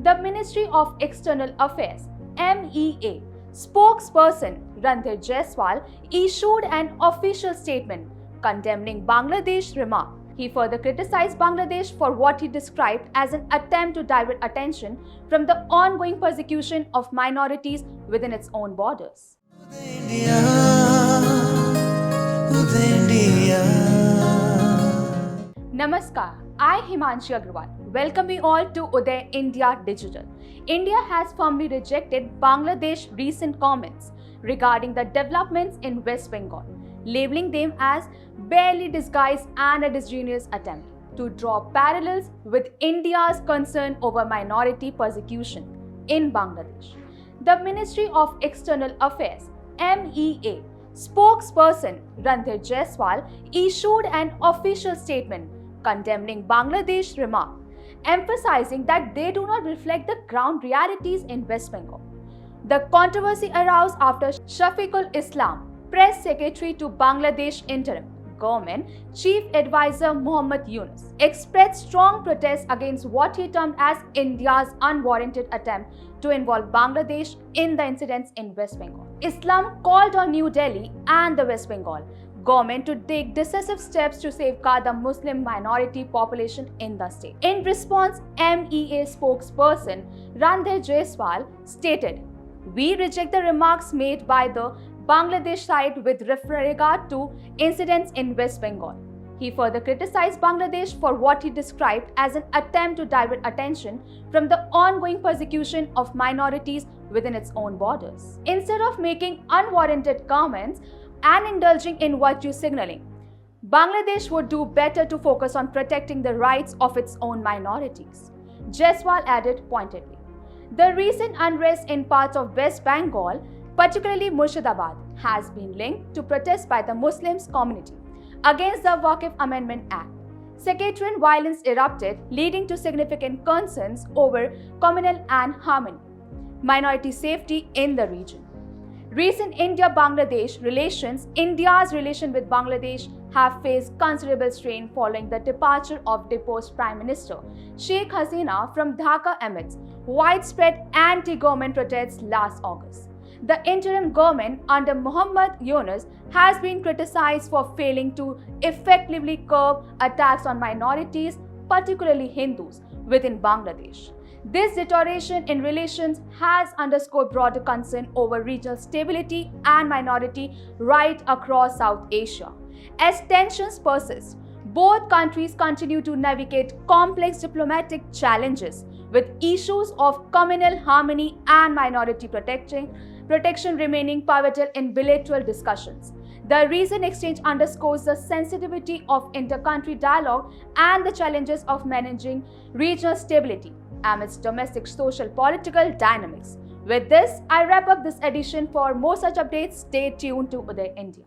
The Ministry of External Affairs (MEA) spokesperson Ranveer Jaiswal issued an official statement condemning Bangladesh's remark. He further criticized Bangladesh for what he described as an attempt to divert attention from the ongoing persecution of minorities within its own borders. Namaskar, I Himanshi Agarwal welcome you all to Uday India Digital. India has firmly rejected Bangladesh's recent comments regarding the developments in West Bengal, labeling them as barely disguised and a disingenuous attempt to draw parallels with India's concern over minority persecution in Bangladesh. The Ministry of External Affairs (MEA) spokesperson Ranveer Jaiswal issued an official statement condemning Bangladesh's remark, emphasizing that they do not reflect the ground realities in West Bengal. The controversy arose after Shafiqul Islam, press secretary to Bangladesh interim government chief advisor Muhammad Yunus, expressed strong protest against what he termed as India's unwarranted attempt to involve Bangladesh in the incidents in West Bengal. Islam called on New Delhi and the West Bengal government to take decisive steps to safeguard the Muslim minority population in the state. In response, MEA spokesperson Ranveer Jaiswal stated, "We reject the remarks made by the Bangladesh side with regard to incidents in West Bengal." He further criticized Bangladesh for what he described as an attempt to divert attention from the ongoing persecution of minorities within its own borders. Instead of making unwarranted comments and indulging in virtue signaling, Bangladesh would do better to focus on protecting the rights of its own minorities, Jaiswal added pointedly. The recent unrest in parts of West Bengal, particularly Murshidabad, has been linked to protests by the Muslim community against the Waqf Amendment Act. Sectarian violence erupted, leading to significant concerns over communal and harmony, minority safety in the region. Recent India-Bangladesh relations, India's relation with Bangladesh have faced considerable strain following the departure of deposed Prime Minister Sheikh Hasina from Dhaka amidst widespread anti-government protests last August. The interim government under Muhammad Yunus has been criticized for failing to effectively curb attacks on minorities, particularly Hindus, within Bangladesh. This deterioration in relations has underscored broader concern over regional stability and minority rights across South Asia. As tensions persist, both countries continue to navigate complex diplomatic challenges, with issues of communal harmony and minority protection remaining pivotal in bilateral discussions. The recent exchange underscores the sensitivity of inter-country dialogue and the challenges of managing regional stability amidst domestic social political dynamics. With this, I wrap up this edition. For more such updates, stay tuned to Uday India.